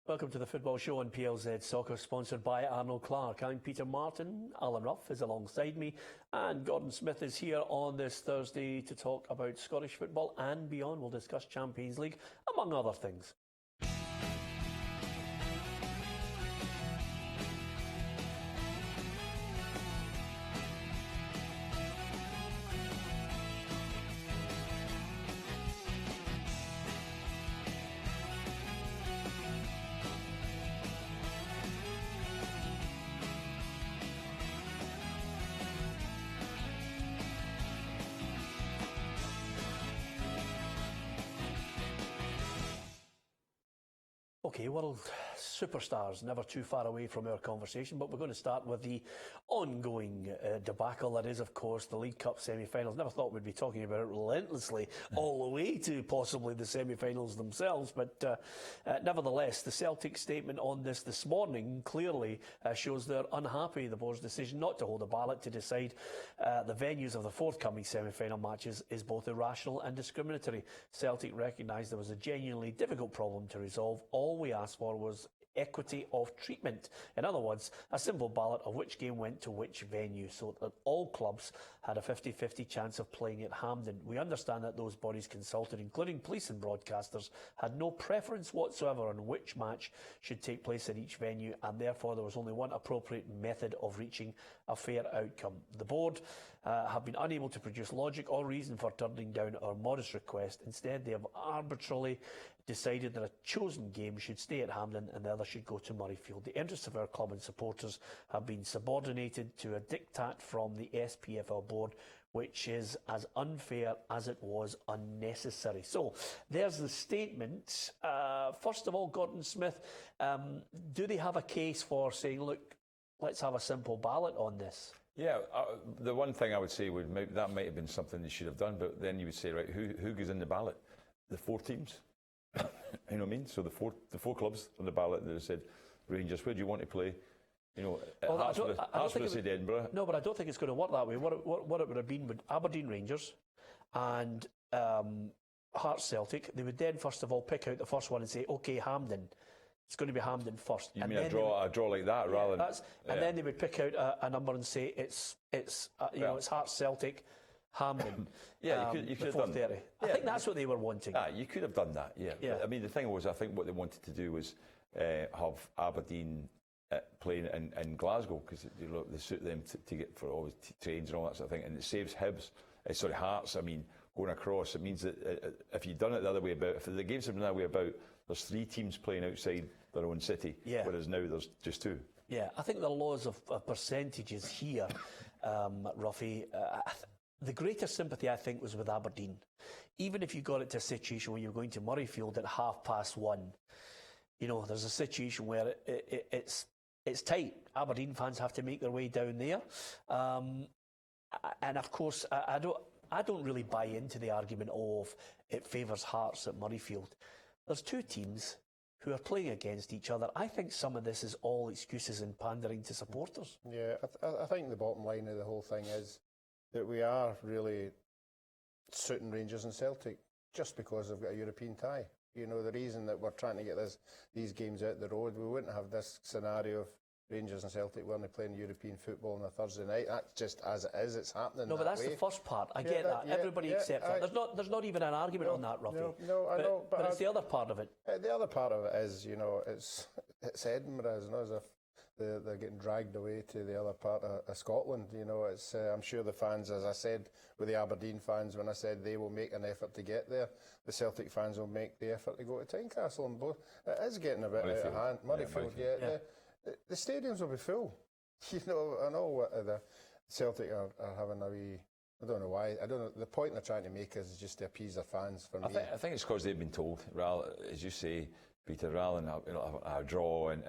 Welcome to the Football Show on PLZ Soccer, sponsored by Arnold Clark. I'm Peter Martin. Alan Rough is alongside me, and Gordon Smith is here on this Thursday to talk about Scottish football and beyond. We'll discuss Champions League, among other things. Okay, world superstars, never too far away from our conversation, but we're going to start with the ongoing debacle that is, of course, the League Cup semi-finals. Never thought we'd be talking about it relentlessly all the way to possibly the semi-finals themselves, but nevertheless, the Celtic statement on this morning clearly shows they're unhappy. The board's decision not to hold a ballot to decide the venues of the forthcoming semi-final matches is both irrational and discriminatory. Celtic recognised there was a genuinely difficult problem to resolve. All we asked for was equity of treatment. In other words, a simple ballot of which game went to which venue, so that all clubs had a 50-50 chance of playing at Hampden. We understand that those bodies consulted, including police and broadcasters, had no preference whatsoever on which match should take place at each venue, and therefore there was only one appropriate method of reaching a fair outcome. The board have been unable to produce logic or reason for turning down our modest request. Instead, they have arbitrarily decided that a chosen game should stay at Hampden and the other should go to Murrayfield. The interests of our club and supporters have been subordinated to a diktat from the SPFL board, which is as unfair as it was unnecessary. So there's the statement. First of all, Gordon Smith, do they have a case for saying, look, let's have a simple ballot on this? Yeah, the one thing I would say that might have been something they should have done, but then you would say, right, who goes in the ballot? The four teams. You know what I mean? So the four clubs on the ballot that said, Rangers, where do you want to play? You know, Hearts would have said Edinburgh. No, but I don't think it's going to work that way. What it would have been with Aberdeen Rangers and Hearts Celtic, they would then first of all pick out the first one and say, okay, Hampden. It's going to be Hampden first. You mean a draw like that, rather than... And then they would pick out a number and say it's Hearts Celtic, Hampden. Yeah, you could have done that. I think that's what they were wanting. You could have done that, yeah. But, I mean, the thing was, I think what they wanted to do was have Aberdeen playing in Glasgow, because they suit them to get for always trains and all that sort of thing, and it saves Hearts. I mean, going across, it means that if you'd done it the other way about, if the games had been the other way about, there's three teams playing outside their own city, whereas now there's just two. Yeah, I think the laws of percentages here, Roughie, the greatest sympathy, I think, was with Aberdeen. Even if you got it to a situation where you're going to Murrayfield at 1:30, you know, there's a situation where it's tight. Aberdeen fans have to make their way down there. And of course, I don't really buy into the argument of it favours Hearts at Murrayfield. There's two teams who are playing against each other. I think some of this is all excuses and pandering to supporters. Yeah, I think the bottom line of the whole thing is that we are really suiting Rangers and Celtic just because they've got a European tie. You know, the reason that we're trying to get these games out the road, we wouldn't have this scenario of Rangers and Celtic weren't playing European football on a Thursday night. That's just as it is. It's happening. No, but that's the first part. I get that. Everybody accepts that. There's not even an argument on that, Roughie. No, I know. But it's the other part of it. The other part of it is, you know, it's Edinburgh. It's not as if they're getting dragged away to the other part of Scotland. You know, it's I'm sure the fans, as I said with the Aberdeen fans, when I said they will make an effort to get there, the Celtic fans will make the effort to go to Tynecastle, and both. It is getting a bit out of hand. Murrayfield, The stadiums will be full. You know, I know what the Celtic are having a wee... I don't know why. I don't know. The point they're trying to make is just to appease their fans, for me. I think it's because they've been told, as you say, Peter, rather than a draw and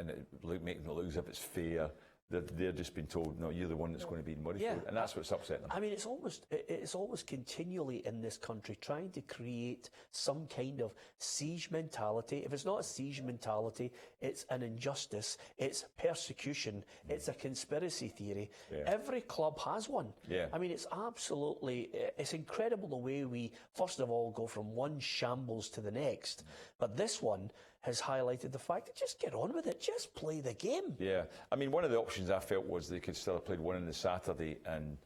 making it look as if it's fair, they're just been told, no, you're the one that's going to be in Murrayfield, and that's what's upset them. I mean, it's almost continually in this country trying to create some kind of siege mentality. If it's not a siege mentality, it's an injustice, it's persecution, it's a conspiracy theory. Yeah. Every club has one. Yeah. I mean, it's incredible the way we, first of all, go from one shambles to the next. But this one, has highlighted the fact that just get on with it, just play the game. Yeah, I mean, one of the options I felt was they could still have played one on the Saturday, and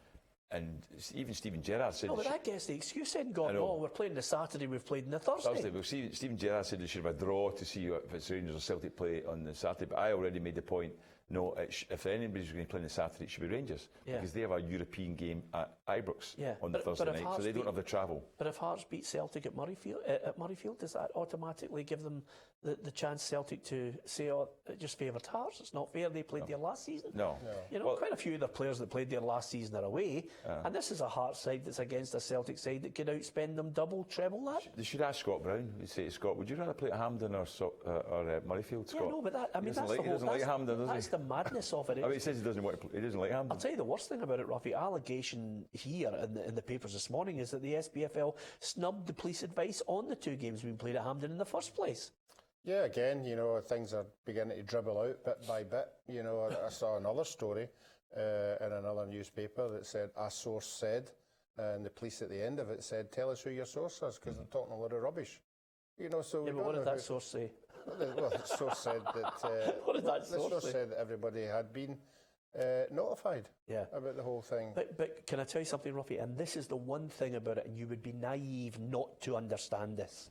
even Stephen Gerrard said... No, but that gets the excuse in, gone, oh, we're playing the Saturday, we've played on the Thursday. Well, Stephen Gerrard said they should have a draw to see if it's Rangers or Celtic play on the Saturday, but I already made the point, no, if anybody's going to play on the Saturday, it should be Rangers, because they have a European game at Ibrox on the Thursday night, so they don't have the travel. But if Hearts beat Celtic at Murrayfield, does that automatically give them the chance, Celtic, to say, oh, it just favoured Hearts? It's not fair, they played there last season. No. You know, quite a few of the players that played there last season are away, and this is a Hearts side that's against a Celtic side that could outspend them double, treble that. They should ask Scott Brown. They say to Scott, would you rather play at Hampden or Murrayfield, Scott? Yeah, no, but that's the whole... He doesn't like Hampden, does he? That's the madness of it. I mean, he says he doesn't like Hampden. I'll tell you the worst thing about it, Roughie. Allegation here in the papers this morning is that the SPFL snubbed the police advice on the 2 games being played at Hampden in the first place. Yeah, again, you know, things are beginning to dribble out bit by bit. You know, I saw another story in another newspaper that said, a source said, and the police at the end of it said, tell us who your source is, because they're talking a lot of rubbish. You know, so... Yeah, but what did that source say? Well, the source said that... what did that source say? said that everybody had been notified about the whole thing. But can I tell you something, Roughie? And this is the one thing about it, and you would be naive not to understand this.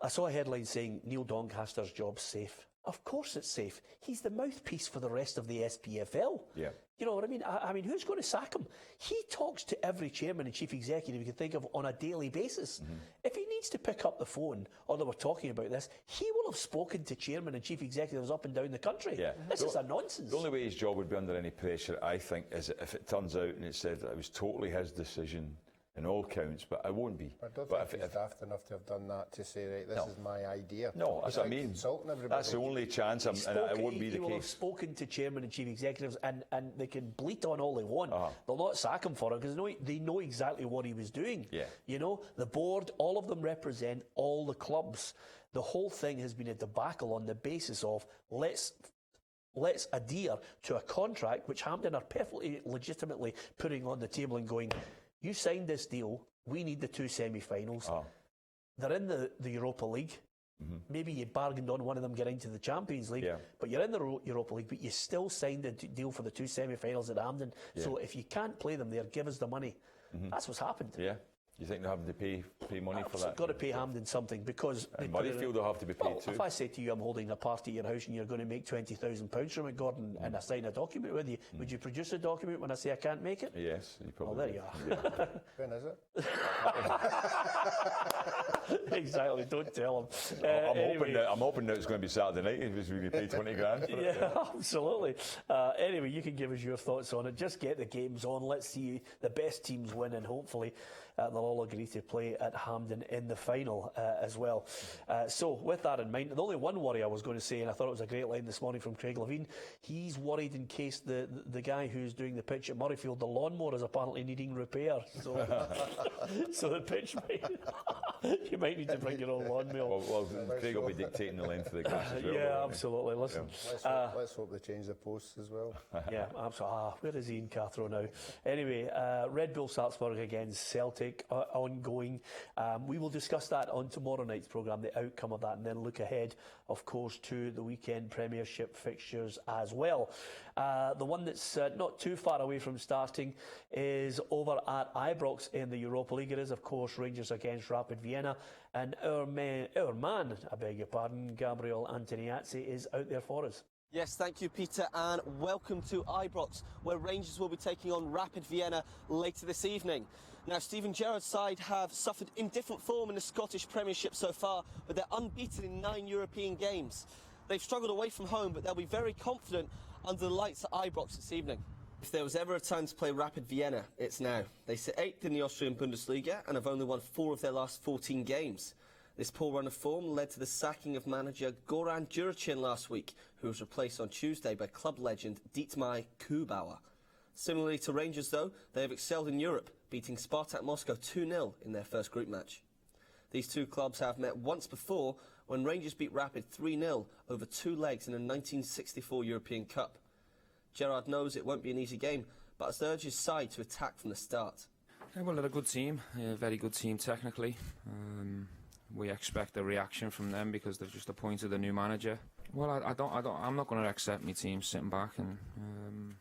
I saw a headline saying Neil Doncaster's job's safe. Of course it's safe. He's the mouthpiece for the rest of the SPFL. Yeah. You know what I mean? I mean, who's going to sack him? He talks to every chairman and chief executive you can think of on a daily basis. If he needs to pick up the phone, or they were talking about this, he will have spoken to chairman and chief executives up and down the country. Yeah. This is a nonsense. The only way his job would be under any pressure, I think, is if it turns out and it said that it was totally his decision in all counts, but I won't be. I don't think he's daft enough to have done that, to say, right, this is my idea. No, that's what I mean. That's the only chance, and it won't be the case. He will have spoken to chairman and chief executives, and they can bleat on all they want. They'll not sack him for it, because they know exactly what he was doing. Yeah. You know, the board, all of them represent all the clubs. The whole thing has been a debacle on the basis of let's adhere to a contract which Hampden are perfectly legitimately putting on the table and going, you signed this deal, we need the 2 semi-finals. They're in the Europa League. Maybe you bargained on one of them getting to the Champions League, but you're in the Europa League, but you still signed a deal for the 2 semi-finals at Hampden. So if you can't play them there, give us the money. That's what's happened. Yeah. You think they're having to pay money for that? I've got to pay Hampden something, because... And Murrayfield will have to be paid too. If I say to you, I'm holding a party at your house and you're going to make £20,000 from it, Gordon, and I sign a document with you, would you produce a document when I say I can't make it? Yes, you probably there you are. When is it? Exactly, don't tell him. I'm hoping that it's going to be Saturday night, because we get paid 20 grand. Yeah, absolutely. Anyway, you can give us your thoughts on it. Just get the games on. Let's see the best teams win, and hopefully they'll all agree to play at Hampden in the final as well. So with that in mind, the only one worry I was going to say, and I thought it was a great line this morning from Craig Levine, he's worried in case the guy who's doing the pitch at Murrayfield, the lawnmower, is apparently needing repair. So, so the pitch you might need to bring your own lawnmower. Well, Craig will be dictating the length of the grass as well. Yeah, absolutely. Listen, let's hope they change the posts as well. Yeah, absolutely. Where is Ian Cathro now? Anyway, Red Bull Salzburg against Celtic, ongoing. We will discuss that on tomorrow night's programme, the outcome of that, and then look ahead, of course, to the weekend Premiership fixtures as well. The one that's not too far away from starting is over at Ibrox in the Europa League. It is, of course, Rangers against Rapid Vienna, and our man, I beg your pardon, Gabriel Antoniazzi is out there for us. Yes, thank you, Peter, and welcome to Ibrox, where Rangers will be taking on Rapid Vienna later this evening. Now, Stephen Gerrard's side have suffered indifferent form in the Scottish Premiership so far, but they're unbeaten in 9 European games. They've struggled away from home, but they'll be very confident under the lights at Ibrox this evening. If there was ever a time to play Rapid Vienna, it's now. They sit 8th in the Austrian Bundesliga and have only won 4 of their last 14 games. This poor run of form led to the sacking of manager Goran Juricin last week, who was replaced on Tuesday by club legend Dietmar Kubauer. Similarly to Rangers, though, they have excelled in Europe, beating Spartak Moscow 2-0 in their first group match. These two clubs have met once before, when Rangers beat Rapid 3-0 over 2 legs in a 1964 European Cup. Gerrard knows it won't be an easy game, but has urged his side to attack from the start. Well, they're a good team, a very good team technically. we expect a reaction from them because they've just appointed a new manager. Well, I'm not going to accept my team sitting back and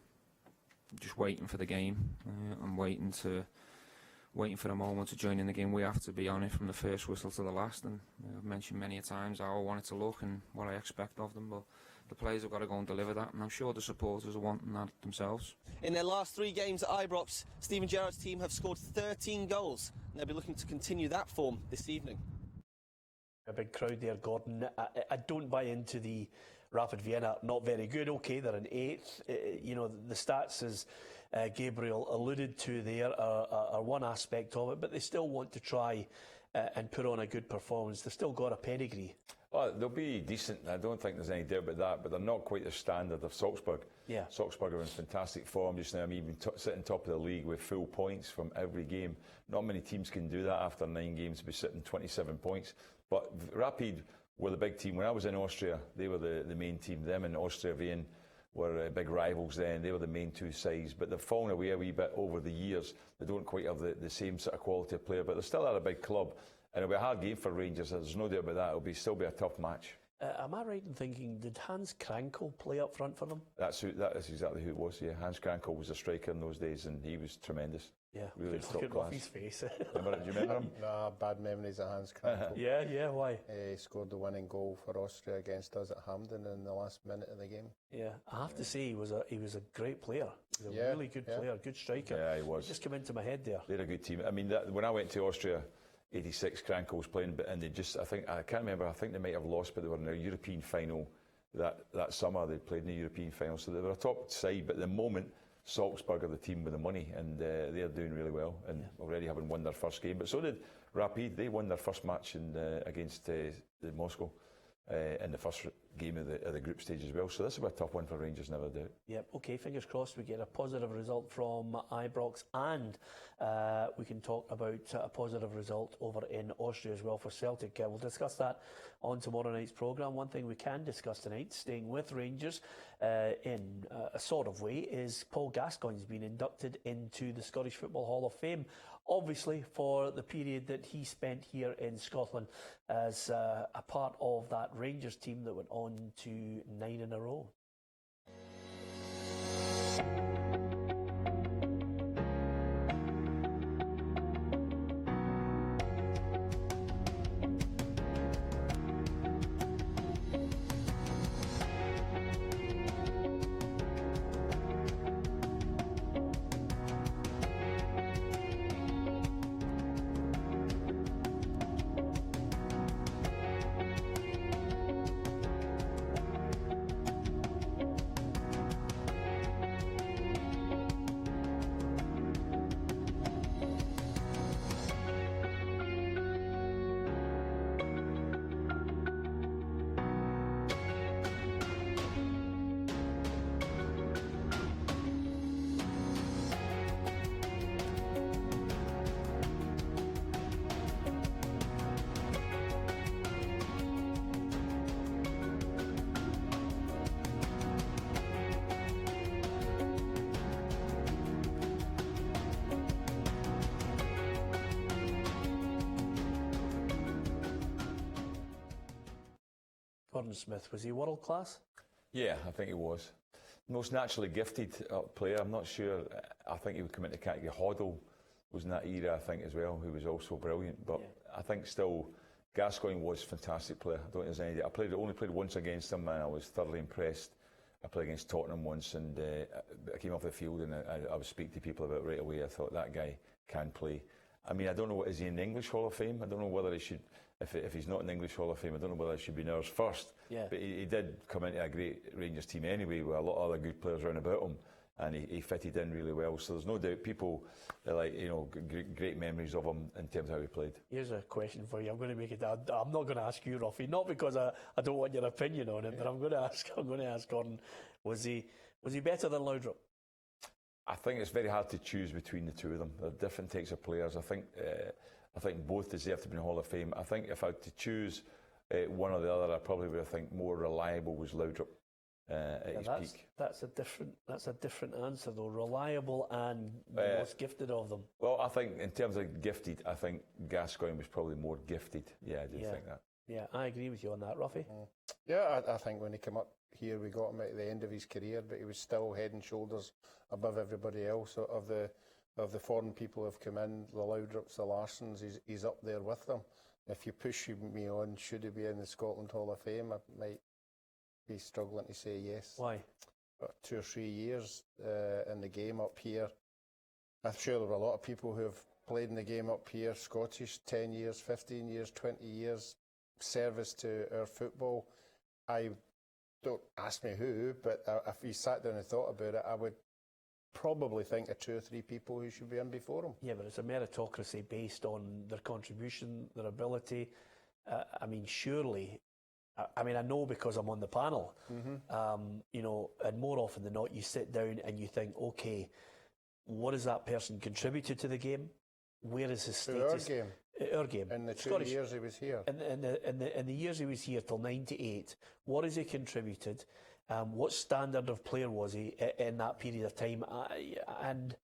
just waiting for the game. I'm waiting for a moment to join in the game. We have to be on it from the first whistle to the last, and I've mentioned many a times how I want it to look and what I expect of them, but the players have got to go and deliver that, and I'm sure the supporters are wanting that themselves. In their last 3 games at Ibrox, Steven Gerrard's team have scored 13 goals, and they'll be looking to continue that form this evening. A big crowd there, Gordon. I don't buy into the Rapid Vienna not very good. Okay, they're in 8th. The stats, as Gabriel alluded to there, are one aspect of it, but they still want to try and put on a good performance. They've still got a pedigree. Well, they'll be decent. I don't think there's any doubt about that, but they're not quite the standard of Salzburg. Yeah. Salzburg are in fantastic form just now. I mean, even sitting top of the league with full points from every game. Not many teams can do that after 9 games to be sitting 27 points. But Rapid were the big team. When I was in Austria, they were the main team. Them and Austria Vienna were big rivals then. They were the main 2 sides. But they've fallen away a wee bit over the years. They don't quite have the same sort of quality of player, but they're still at a big club. And it'll be a hard game for Rangers. There's no doubt about that. It'll still be a tough match. Am I right in thinking, did Hans Krankel play up front for them? That is exactly who it was, yeah. Hans Krankel was a striker in those days, and he was tremendous. Yeah, really top look at class. Roughie's face. Do you remember him? Nah, bad memories of Hans Krankel. Yeah, why? He scored the winning goal for Austria against us at Hampden in the last minute of the game. Yeah, I have to say he was a great player. He was a really good player, good striker. Yeah, he was. It just came into my head there. They're a good team. I mean, when I went to Austria, 86, Krankel was playing, and they just, I can't remember, I think they might have lost, but they were in a European final that summer. They played in the European final, so they were a top side, but at the moment, Salzburg are the team with the money, and they're doing really well, and already having won their first game. But so did Rapid. They won their first match against the Moscow in the first game of the group stage as well. So this will be a tough one for Rangers, never doubt. Yep, okay, fingers crossed we get a positive result from Ibrox, and we can talk about a positive result over in Austria as well for Celtic. We'll discuss that on tomorrow night's programme. One thing we can discuss tonight, staying with Rangers in a sort of way, is Paul Gascoigne's been inducted into the Scottish Football Hall of Fame, obviously for the period that he spent here in Scotland as a part of that Rangers team that went on to 9 in a row. Gordon Smith, was he world class? Yeah, I think he was. Most naturally gifted player. I'm not sure. I think he would come into category. Hoddle was in that era, I think, as well, who was also brilliant. But I think still, Gascoigne was a fantastic player. I don't think there's any doubt. I only played once against him, and I was thoroughly impressed. I played against Tottenham once, and I came off the field, and I would speak to people about it right away. I thought, that guy can play. I mean, I don't know, is he in the English Hall of Fame? I don't know whether he should, if he's not in the English Hall of Fame, I don't know whether he should be in ours first. Yeah. But he did come into a great Rangers team anyway, with a lot of other good players around about him, and he fitted in really well. So there's no doubt people, great memories of him in terms of how he played. Here's a question for you. I'm going to make it. I'm not going to ask you, Roughie, not because I don't want your opinion on it, but I'm going to ask Gordon. Was he better than Laudrup? I think it's very hard to choose between the two of them. They're different types of players. I think both deserve to be in the Hall of Fame. I think if I had to choose one or the other, I probably would think more reliable was Laudrup. at his peak. That's a different answer though. Reliable and the most gifted of them. Well, I think in terms of gifted, I think Gascoigne was probably more gifted. Yeah, I do think that. Yeah, I agree with you on that, Roughie. Yeah, I think when he came up here, we got him at the end of his career, but he was still head and shoulders above everybody else of the foreign people who have come in, the Laudrups, the Larsons. He's up there with them. If you push me on, should he be in the Scotland Hall of Fame? I might be struggling to say yes. Why? About 2 or 3 years in the game up here. I'm sure there were a lot of people who have played in the game up here, Scottish, 10 years, 15 years, 20 years, service to our football. I don't ask me who, but if you sat down and thought about it, I would probably think of 2 or 3 people who should be in before him. Yeah, but it's a meritocracy based on their contribution, their ability. I mean, surely, I know because I'm on the panel, you know, and more often than not, you sit down and you think, okay, what has that person contributed to the game? Where is his status? Our game. In the 2 Scottish, years he was here. In the years he was here till 98, what has he contributed? What standard of player was he in that period of time? And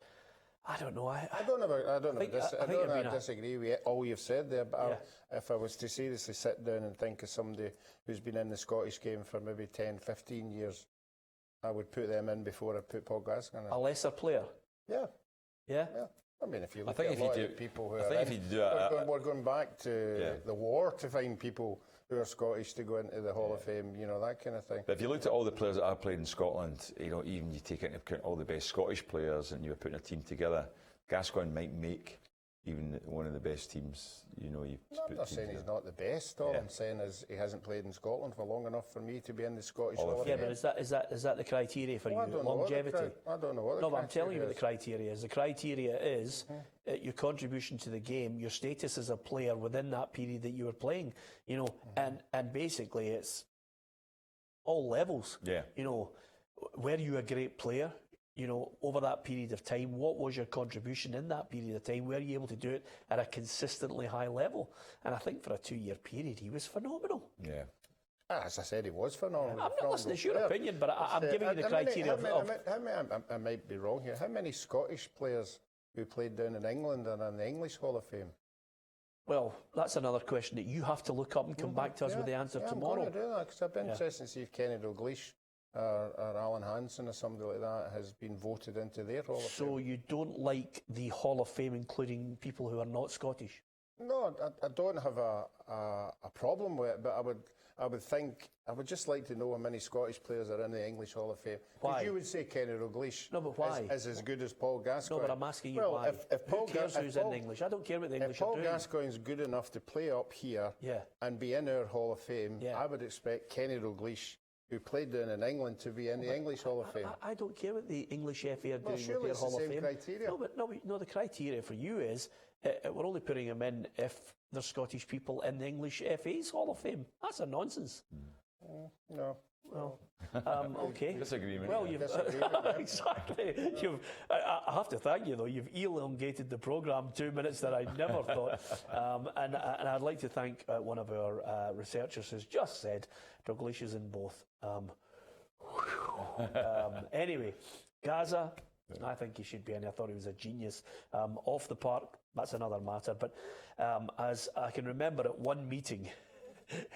I don't know. I don't disagree with all you've said there, but if I was to seriously sit down and think of somebody who's been in the Scottish game for maybe 10, 15 years, I would put them in before I put Paul Gascoigne in. A lesser player? Yeah. Yeah? Yeah. I mean, if you look at a lot of people who we're going back to the war to find people who are Scottish to go into the Hall of Fame, you know, that kind of thing. But if you looked at all the players that I've played in Scotland, you know, even you take into account all the best Scottish players and you were putting a team together, Gascoigne might make even one of the best teams, you know. I'm not saying he's not the best. All I'm saying is he hasn't played in Scotland for long enough for me to be in the Scottish Hall of Fame. Yeah, but is that the criteria for you? Longevity? I don't know what the criteria is. No, but I'm telling you what the criteria is. The criteria is your contribution to the game, your status as a player within that period that you were playing, you know, and basically it's all levels. Yeah. You know, were you a great player? You know, over that period of time, what was your contribution in that period of time? Were you able to do it at a consistently high level? And I think for a 2-year period, he was phenomenal. Yeah. As I said, he was phenomenal. I'm not listening to your opinion, but I'm giving you the criteria. I might be wrong here. How many Scottish players who played down in England are in the English Hall of Fame? Well, that's another question that you have to look up and come back to us with the answer tomorrow. I'm going to do that because I've been interested to see if Kenny Dalglish or Alan Hansen or somebody like that has been voted into their Hall of Fame. So you don't like the Hall of Fame including people who are not Scottish? No, I don't have a problem with it, but I would just like to know how many Scottish players are in the English Hall of Fame. Why? You would say Kenny Dalglish is as good as Paul Gascoigne. No, but I'm asking you why. Who cares who's in English? I don't care what the English are doing. If Paul Gascoigne's good enough to play up here and be in our Hall of Fame, I would expect Kenny Dalglish, who played down in England, to be in the English Hall of Fame. I don't care what the English FA are doing with their Hall of Fame. Criteria. No, the criteria for you is we're only putting them in if there's Scottish people in the English FA's Hall of Fame. That's a nonsense. No. Well, okay. Disagreement. Well, exactly. I have to thank you, though. You've elongated the programme 2 minutes that I never thought. And I'd like to thank one of our researchers who's just said Dalglish is in both. Anyway, Gazza, I think he should be in. I thought he was a genius. Off the park, that's another matter. But as I can remember at one meeting,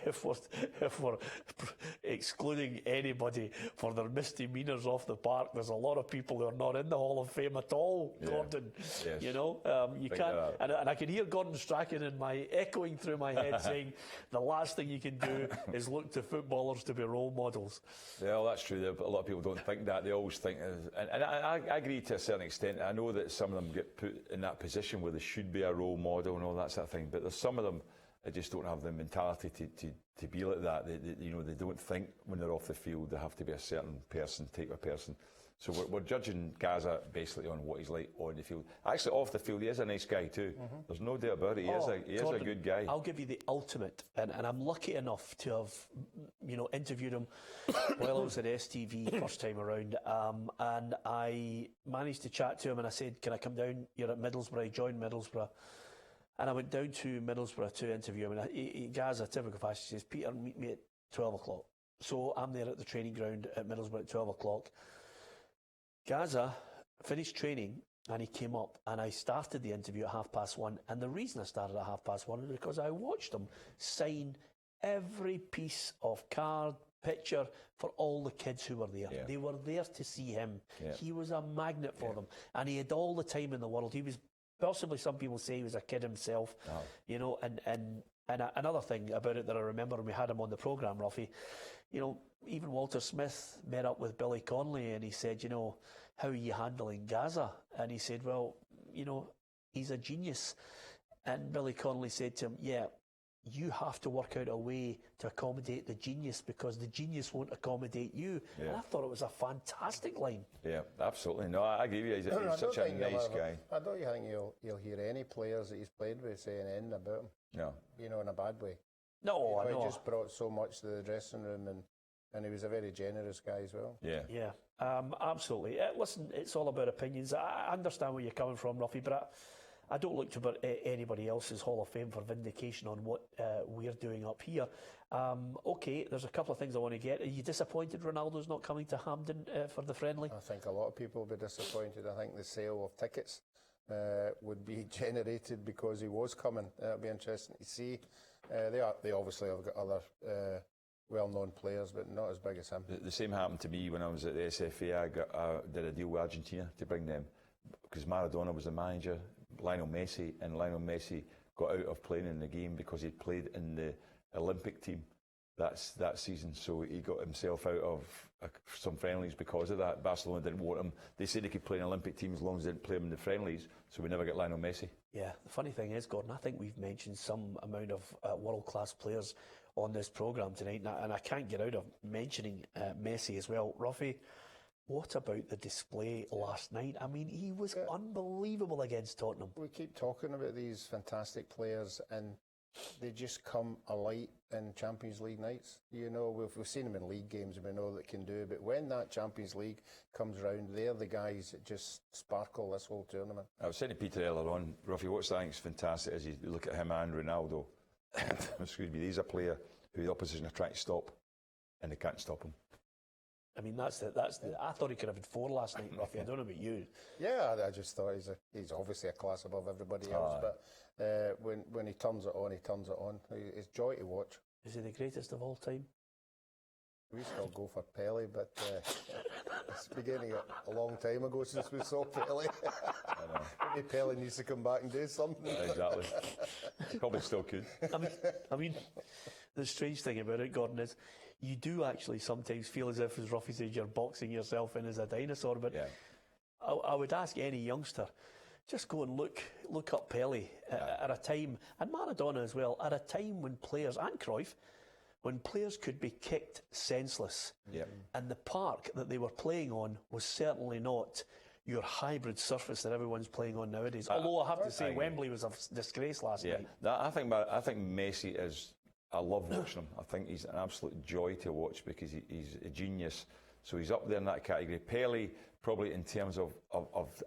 if we're excluding anybody for their misdemeanours off the park, there's a lot of people who are not in the Hall of Fame at all, Gordon. Yes. You know, you can't. And I can hear Gordon Strachan echoing through my head saying the last thing you can do is look to footballers to be role models. Yeah, well, that's true. A lot of people don't think that. They always think, and I agree to a certain extent. I know that some of them get put in that position where they should be a role model and all that sort of thing, but there's some of them I just don't have the mentality to be like that. They don't think when they're off the field they have to be a certain type of person. So we're judging Gazza basically on what he's like on the field. Actually, off the field, he is a nice guy too. There's no doubt about it. He is a good guy. I'll give you the ultimate, and I'm lucky enough to have, interviewed him while I was at STV first time around, and I managed to chat to him, and I said, "Can I come down? You're at Middlesbrough." He joined Middlesbrough. And I went down to Middlesbrough to interview him. And Gazza, typical fashion, says, "Peter, meet me at 12 o'clock. So I'm there at the training ground at Middlesbrough at 12 o'clock. Gazza finished training and he came up, and I started the interview at 1:30. And the reason I started at 1:30 is because I watched him sign every piece of card, picture for all the kids who were there. Yeah. They were there to see him. Yeah. He was a magnet for them, and he had all the time in the world. He was possibly, some people say, he was a kid himself. Oh. You know, and another thing about it that I remember when we had him on the programme, Roughie, you know, even Walter Smith met up with Billy Connolly and he said, you know, how are you handling Gazza? And he said, well, you know, he's a genius. And Billy Connolly said to him, yeah, you have to work out a way to accommodate the genius because the genius won't accommodate you. Yeah. And I thought it was a fantastic line. Yeah, absolutely. No, I agree with you. He's such a nice guy. I don't think you'll hear any players that he's played with saying anything about him. No. You know, in a bad way. No, I know. He just brought so much to the dressing room, and he was a very generous guy as well. Yeah. Yeah, absolutely. Listen, it's all about opinions. I understand where you're coming from, Roughie, but I don't look to anybody else's Hall of Fame for vindication on what we're doing up here. OK, there's a couple of things I want to get. Are you disappointed Ronaldo's not coming to Hampden for the friendly? I think a lot of people will be disappointed. I think the sale of tickets would be generated because he was coming. It'll be interesting to see. They obviously have got other well-known players, but not as big as him. The same happened to me when I was at the SFA. I did a deal with Argentina to bring them because Maradona was the manager, Lionel Messi got out of playing in the game because he'd played in the Olympic team that season. So he got himself out of some friendlies because of that. Barcelona didn't want him. They said he could play in Olympic team as long as they didn't play him in the friendlies. So we never get Lionel Messi. Yeah, the funny thing is, Gordon, I think we've mentioned some amount of world-class players on this programme tonight, and I can't get out of mentioning Messi as well. Roughie, what about the display last night? I mean, he was unbelievable against Tottenham. We keep talking about these fantastic players, and they just come alight in Champions League nights. You know, we've seen them in league games and we know that can do, but when that Champions League comes round, they're the guys that just sparkle this whole tournament. I was saying to Peter earlier on, Roughie, what I think is fantastic is you look at him and Ronaldo. Excuse me, he's a player who the opposition are trying to stop, and they can't stop him. I mean, that's the. I thought he could have had 4 last night, Roughie. I don't know about you. Yeah, I just thought he's obviously a class above everybody else. But when he turns it on, he turns it on. It's joy to watch. Is he the greatest of all time? We still go for Pele, but it's beginning a long time ago since we saw Pele. Maybe Pele needs to come back and do something. Exactly. Probably still could. I mean, the strange thing about it, Gordon, is you do actually sometimes feel as if, as Roughie says, you're boxing yourself in as a dinosaur. But yeah. I would ask any youngster, just go and look up Pele at a time, and Maradona as well, at a time when players, and Cruyff, when players could be kicked senseless. Yeah. And the park that they were playing on was certainly not your hybrid surface that everyone's playing on nowadays. Although I have to say, Wembley was a disgrace last night. I think Messi is. I love watching him. I think he's an absolute joy to watch because he's a genius. So he's up there in that category. Pele, probably in terms of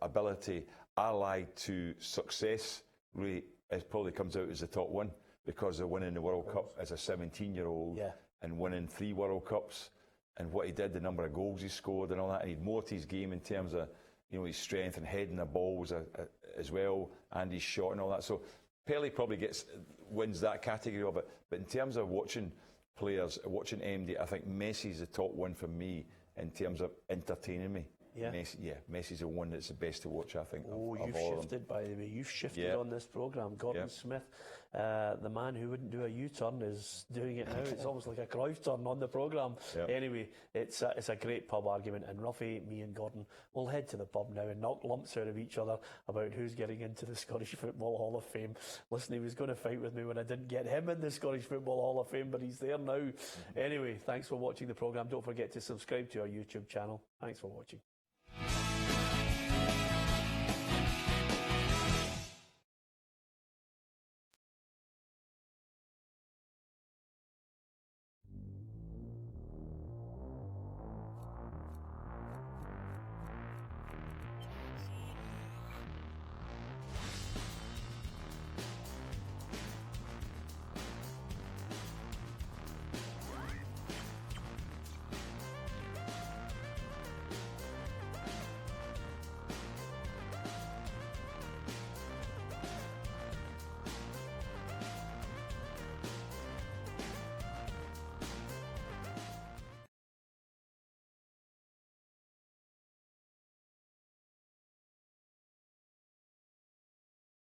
ability, allied to success rate, it probably comes out as the top one because of winning the World Cup as a 17-year-old and winning 3 World Cups and what he did, the number of goals he scored and all that. And he'd more to his game in terms of his strength and heading the balls as well, and his shot and all that. So Pele probably wins that category of it. But in terms of watching players, watching MD, I think Messi's the top one for me in terms of entertaining me. Yeah. Messi's the one that's the best to watch, I think. You've shifted, by the way. You've shifted on this programme. Gordon Smith, the man who wouldn't do a U-turn, is doing it now. It's almost like a Cruyff turn on the programme. Anyway, it's a great pub argument. And Roughie, me and Gordon will head to the pub now and knock lumps out of each other about who's getting into the Scottish Football Hall of Fame. Listen, he was going to fight with me when I didn't get him in the Scottish Football Hall of Fame, but he's there now. Anyway, thanks for watching the programme. Don't forget to subscribe to our YouTube channel. Thanks for watching.